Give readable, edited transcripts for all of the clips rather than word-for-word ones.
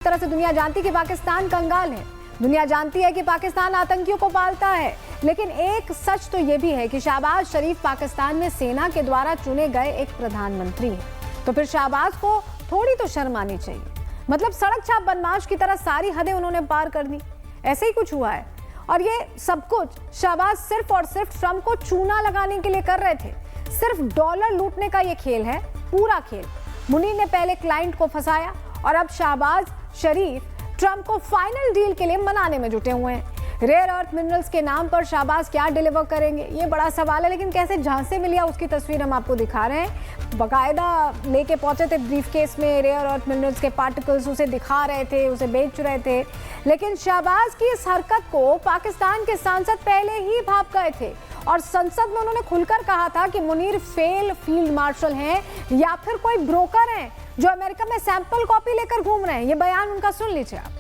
तरह से दुनिया जानती कि पाकिस्तान कंगाल है। दुनिया जानती है कि पाकिस्तान आतंकियों को पालता है, लेकिन एक सच तो ये भी है कि शहबाज शरीफ पाकिस्तान में सेना के द्वारा चुने गए एक प्रधानमंत्री हैं। तो फिर शहबाज को थोड़ी तो शर्म आनी चाहिए। मतलब सड़क छाप बदमाश की तरह सारी हदें उन्होंने पार कर दी। ऐसे ही कुछ हुआ है और ये सब कुछ शहबाज सिर्फ और सिर्फ ट्रंप को चूना लगाने के लिए कर रहे थे। सिर्फ डॉलर लूटने का ये खेल है, पूरा खेल। मुनीर ने पहले क्लाइंट को फंसाया और अब शहबाज शरीफ ट्रंप को फाइनल डील के लिए मनाने में जुटे हुए हैं। रेयर अर्थ मिनरल्स के नाम पर शहबाज क्या डिलीवर करेंगे, ये बड़ा सवाल है। लेकिन कैसे झांसे में लिया उसकी तस्वीर हम आपको दिखा रहे हैं। बाकायदा लेके पहुंचे थे ब्रीफकेस में रेयर अर्थ मिनरल्स के पार्टिकल्स, उसे दिखा रहे थे, उसे बेच रहे थे। लेकिन शहबाज की इस हरकत को पाकिस्तान के सांसद पहले ही भाप गए थे और संसद में उन्होंने खुलकर कहा था कि मुनीर फेल फील्ड मार्शल हैं या फिर कोई ब्रोकर हैं जो अमेरिका में सैंपल कॉपी लेकर घूम रहे हैं। ये बयान उनका सुन लीजिए आप।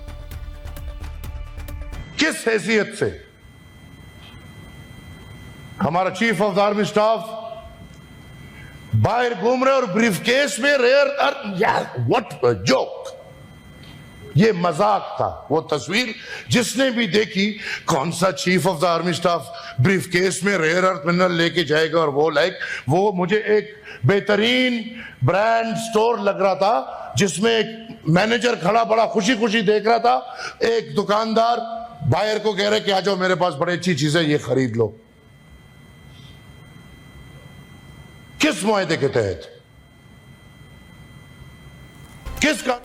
किस हैसियत से हमारा chief of the army staff बाहर घूम रहे और ब्रीफकेस में रेयर अर्थ, यार व्हाट अ जोक। ये मजाक था। वो तस्वीर जिसने भी देखी, कौन सा chief of the army staff briefcase में रेयर अर्थ मिनरल लेके जाएगा, और वो मुझे एक बेहतरीन ब्रांड स्टोर लग रहा था जिसमें एक मैनेजर खड़ा बड़ा खुशी खुशी देख रहा था। एक दुकानदार बायर को कह रहे कि आ जाओ मेरे पास बड़ी अच्छी चीजें, ये खरीद लो। किस मुआहदे के तहत, किसका?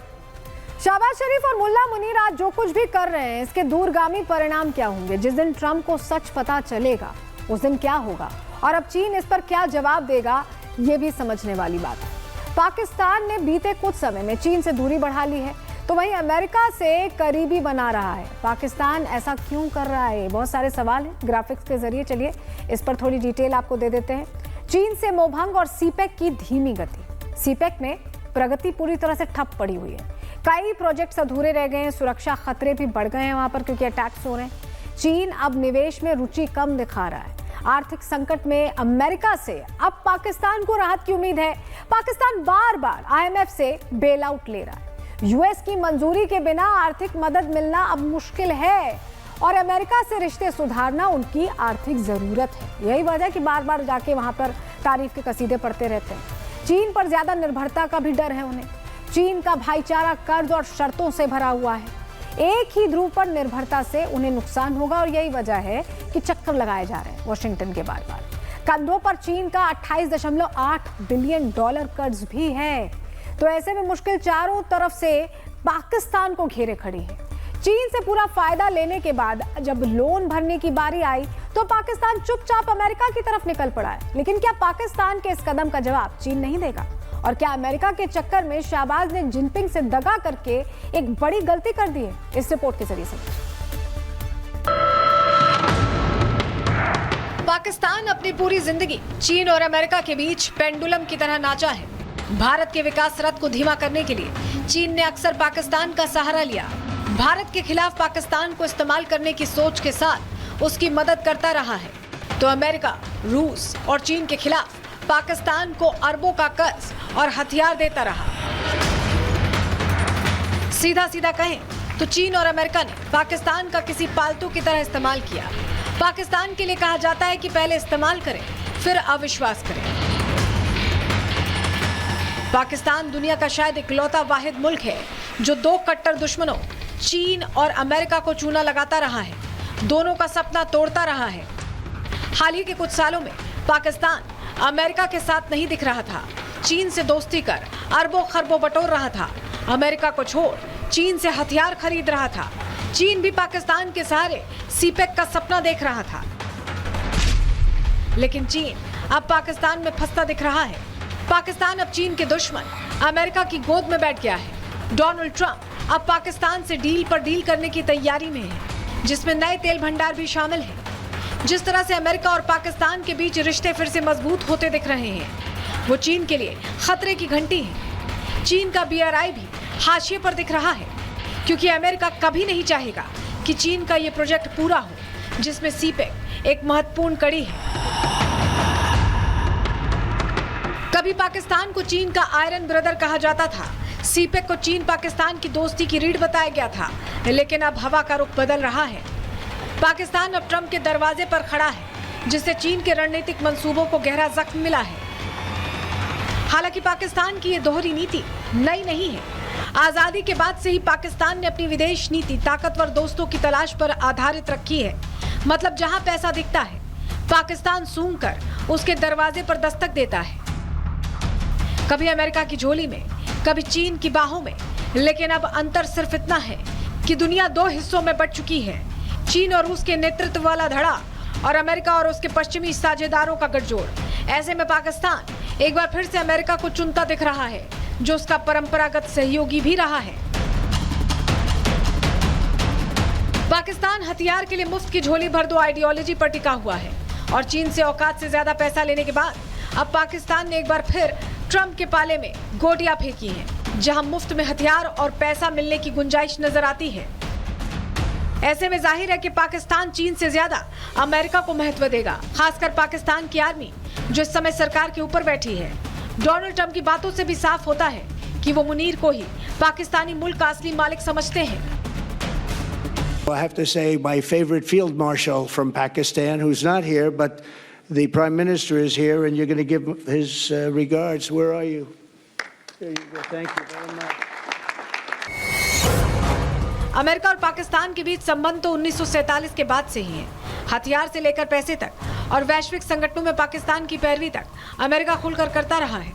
शहबाज शरीफ और मुल्ला मुनीर आज जो कुछ भी कर रहे हैं, इसके दूरगामी परिणाम क्या होंगे? जिस दिन ट्रंप को सच पता चलेगा उस दिन क्या होगा, और अब चीन इस पर क्या जवाब देगा, ये भी समझने वाली बात है। पाकिस्तान ने बीते कुछ समय में चीन से दूरी बढ़ा ली है, तो वहीं अमेरिका से करीबी बना रहा है। पाकिस्तान ऐसा क्यों कर रहा है? बहुत सारे सवाल हैं ग्राफिक्स के जरिए। चलिए इस पर थोड़ी डिटेल आपको दे देते हैं। चीन से मोभंग और सीपेक की धीमी गति। सीपेक में प्रगति पूरी तरह से ठप पड़ी हुई है। कई प्रोजेक्ट्स अधूरे रह गए हैं, सुरक्षा खतरे भी बढ़ गए हैं वहां पर क्योंकि अटैक्स हो रहे हैं। चीन अब निवेश में रुचि कम दिखा रहा है। आर्थिक संकट में अमेरिका से अब पाकिस्तान को राहत की उम्मीद है। पाकिस्तान बार बार IMF से बेल आउट ले रहा है। यूएस की मंजूरी के बिना आर्थिक मदद मिलना अब मुश्किल है और अमेरिका से रिश्ते सुधारना उनकी आर्थिक जरूरत है। यही वजह है कि बार बार जाके वहां पर तारीफ के कसीदे पढ़ते रहते हैं। चीन पर ज्यादा निर्भरता का भी डर है उन्हें। चीन का भाईचारा कर्ज और शर्तों से भरा हुआ है। एक ही ध्रुव पर निर्भरता से उन्हें नुकसान होगा और यही वजह है कि चक्कर लगाए जा रहे हैं वॉशिंगटन के बार बार। कंधों पर चीन का 28.8 बिलियन डॉलर कर्ज भी है। तो ऐसे में मुश्किल चारों तरफ से पाकिस्तान को घेरे खड़ी है। चीन से पूरा फायदा लेने के बाद जब लोन भरने की बारी आई तो पाकिस्तान चुपचाप अमेरिका की तरफ निकल पड़ा है। लेकिन क्या पाकिस्तान के इस कदम का जवाब चीन नहीं देगा? और क्या अमेरिका के चक्कर में शहबाज ने जिनपिंग से दगा करके एक बड़ी गलती कर दी है? इस रिपोर्ट के जरिए समझिए। पाकिस्तान अपनी पूरी जिंदगी चीन और अमेरिका के बीच पेंडुलम की तरह नाचा है। भारत के विकास रथ को धीमा करने के लिए चीन ने अक्सर पाकिस्तान का सहारा लिया। भारत के खिलाफ पाकिस्तान को इस्तेमाल करने की सोच के साथ उसकी मदद करता रहा है। तो अमेरिका, रूस और चीन के खिलाफ पाकिस्तान को अरबों का कर्ज और हथियार देता रहा। सीधा सीधा कहें तो चीन और अमेरिका ने पाकिस्तान का किसी पालतू की तरह इस्तेमाल किया। पाकिस्तान के लिए कहा जाता है कि पहले इस्तेमाल करें फिर अविश्वास करें। पाकिस्तान दुनिया का शायद इकलौता वाहिद मुल्क है जो दो कट्टर दुश्मनों चीन और अमेरिका को चूना लगाता रहा है, दोनों का सपना तोड़ता रहा है। हाल ही के कुछ सालों में पाकिस्तान अमेरिका के साथ नहीं दिख रहा था। चीन से दोस्ती कर अरबों खरबों बटोर रहा था। अमेरिका को छोड़ चीन से हथियार खरीद रहा था। चीन भी पाकिस्तान के सहारे सीपेक का सपना देख रहा था। लेकिन चीन अब पाकिस्तान में फंसता दिख रहा है। पाकिस्तान अब चीन के दुश्मन अमेरिका की गोद में बैठ गया है। डोनाल्ड ट्रंप अब पाकिस्तान से डील पर डील करने की तैयारी में है, जिसमें नए तेल भंडार भी शामिल है। जिस तरह से अमेरिका और पाकिस्तान के बीच रिश्ते फिर से मजबूत होते दिख रहे हैं, वो चीन के लिए खतरे की घंटी है। चीन का BRI भी हाशिए पर दिख रहा है क्योंकि अमेरिका कभी नहीं चाहेगा कि चीन का ये प्रोजेक्ट पूरा हो, जिसमें सीपेक एक महत्वपूर्ण कड़ी है। कभी पाकिस्तान को चीन का आयरन ब्रदर कहा जाता था। सीपेक को चीन पाकिस्तान की दोस्ती की रीढ़ बताया गया था, लेकिन अब हवा का रुख बदल रहा है। पाकिस्तान अब ट्रंप के दरवाजे पर खड़ा है, जिससे चीन के रणनीतिक मंसूबों को गहरा जख्म मिला है। हालांकि पाकिस्तान की ये दोहरी नीति नई नहीं है। आजादी के बाद से ही पाकिस्तान ने अपनी विदेश नीति ताकतवर दोस्तों की तलाश पर आधारित रखी है। मतलब जहां पैसा दिखता है, पाकिस्तान सूंघकर उसके दरवाजे पर दस्तक देता है। कभी अमेरिका की झोली में, कभी चीन की बाहों में। लेकिन अब अंतर सिर्फ इतना है कि दुनिया दो हिस्सों में बंट चुकी है, चीन और रूस के नेतृत्व वाला धड़ा और अमेरिका और उसके पश्चिमी साझेदारों का गठजोड़। ऐसे में पाकिस्तान एक बार फिर से अमेरिका को चुनता दिख रहा है, जो उसका परंपरागत सहयोगी भी रहा है। पाकिस्तान हथियार के लिए मुफ्त की झोली भर दो आइडियोलॉजी पर टिका हुआ है और चीन से औकात से ज्यादा पैसा लेने के बाद अब पाकिस्तान ने एक बार फिर ट्रंप के पाले में गोटियां फेंकी हैं, जहां मुफ्त में हथियार और पैसा मिलने की गुंजाइश नजर आती है। ऐसे में जाहिर है कि पाकिस्तान चीन से ज्यादा अमेरिका को महत्व देगा, खासकर पाकिस्तान की आर्मी जो इस समय सरकार के ऊपर बैठी है। डोनाल्ड ट्रंप की बातों से भी साफ होता है कि वो मुनीर को ही पाकिस्तानी मुल्क का असली मालिक समझते हैं। I have to say my favorite field marshal from Pakistan, who's not here, but the Prime Minister is here, and you're going to give his regards. Where are you? There you go. Thank you very much. America और पाकिस्तान के बीच संबंध तो 1947 के बाद से ही है। हथियार से लेकर पैसे तक और वैश्विक संगठनों में पाकिस्तान की पैरवी तक अमेरिका खुलकर करता रहा है।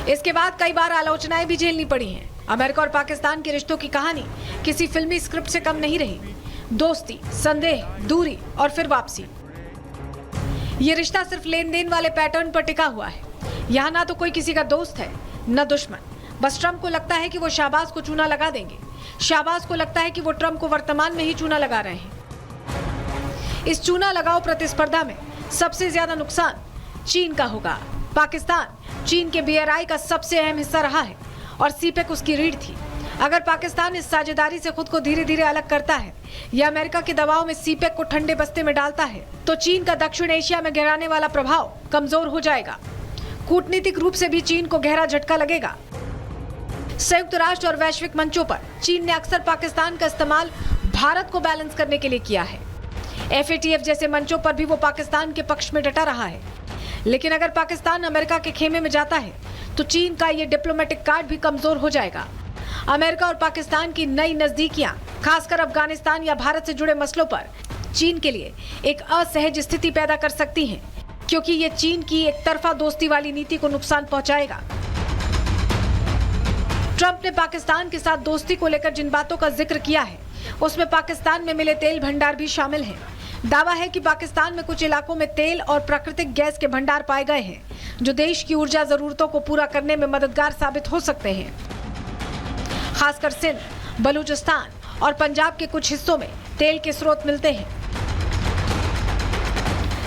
इसके बाद कई बार आलोचनाएं भी झेलनी पड़ी हैं। अमेरिका और पाकिस्तान के रिश्तों की कहानी किसी फिल्मी स्क्रिप्ट से कम नहीं रही। दोस्ती, संदेह, दूरी और फिर वापसी। ये रिश्ता सिर्फ लेन देन वाले पैटर्न पर टिका हुआ है। यहाँ ना तो कोई किसी का दोस्त है, न दुश्मन। बस ट्रंप को लगता है कि वो शाहबाज को चूना लगा देंगे, शाहबाज को लगता है कि वो ट्रंप को वर्तमान में ही चूना लगा रहे हैं। इस चूना लगाओ प्रतिस्पर्धा में सबसे ज्यादा नुकसान चीन का होगा। पाकिस्तान चीन के BRI का सबसे अहम हिस्सा रहा है और सीपेक उसकी रीढ़ थी। अगर पाकिस्तान इस साझेदारी से खुद को धीरे धीरे अलग करता है या अमेरिका के दबाव में सीपेक को ठंडे बस्ते में डालता है, तो चीन का दक्षिण एशिया में गहराने वाला प्रभाव कमजोर हो जाएगा। कूटनीतिक रूप से भी चीन को गहरा झटका लगेगा। संयुक्त राष्ट्र और वैश्विक मंचों पर चीन ने अक्सर पाकिस्तान का इस्तेमाल भारत को बैलेंस करने के लिए किया है। FATF जैसे मंचों पर भी वो पाकिस्तान के पक्ष में डटा रहा है। लेकिन अगर पाकिस्तान अमेरिका के खेमे में जाता है तो चीन का ये डिप्लोमेटिक कार्ड भी कमजोर हो जाएगा। अमेरिका और पाकिस्तान की नई नजदीकियां, खासकर अफगानिस्तान या भारत से जुड़े मसलों पर चीन के लिए एक असहज स्थिति पैदा कर सकती हैं, क्योंकि ये चीन की एक तरफा दोस्ती वाली नीति को नुकसान पहुंचाएगा। ट्रंप ने पाकिस्तान के साथ दोस्ती को लेकर जिन बातों का जिक्र किया है, उसमें पाकिस्तान में मिले तेल भंडार भी शामिल हैं। दावा है कि पाकिस्तान में कुछ इलाकों में तेल और प्राकृतिक गैस के भंडार पाए गए हैं, जो देश की ऊर्जा जरूरतों को पूरा करने में मददगार साबित हो सकते हैं। खासकर सिंध, बलूचिस्तान और पंजाब के कुछ हिस्सों में तेल के स्रोत मिलते हैं।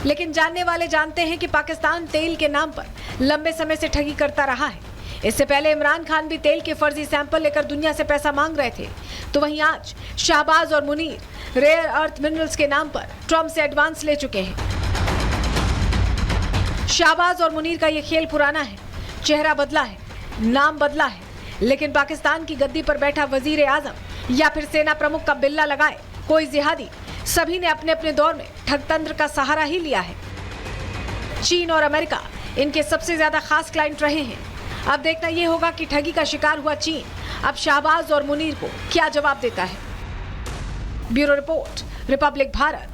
लेकिन जानने वाले जानते हैं कि पाकिस्तान तेल के नाम पर लंबे समय से ठगी करता रहा है। इससे पहले इमरान खान भी तेल के फर्जी सैंपल लेकर दुनिया से पैसा मांग रहे थे, तो वहीं आज शाहबाज और मुनीर रेयर अर्थ मिनरल्स के नाम पर ट्रंप से एडवांस ले चुके हैं। शाहबाज और मुनीर का ये खेल पुराना है, चेहरा बदला है, नाम बदला है, लेकिन पाकिस्तान की गद्दी पर बैठा वजीर आजम या फिर सेना प्रमुख का बिल्ला लगाए कोई जिहादी, सभी ने अपने अपने दौर में ठगतंत्र का सहारा ही लिया है। चीन और अमेरिका इनके सबसे ज्यादा खास क्लाइंट रहे हैं। अब देखना यह होगा कि ठगी का शिकार हुआ चीन अब शाहबाज और मुनीर को क्या जवाब देता है। Bureau report, Republic Bharat.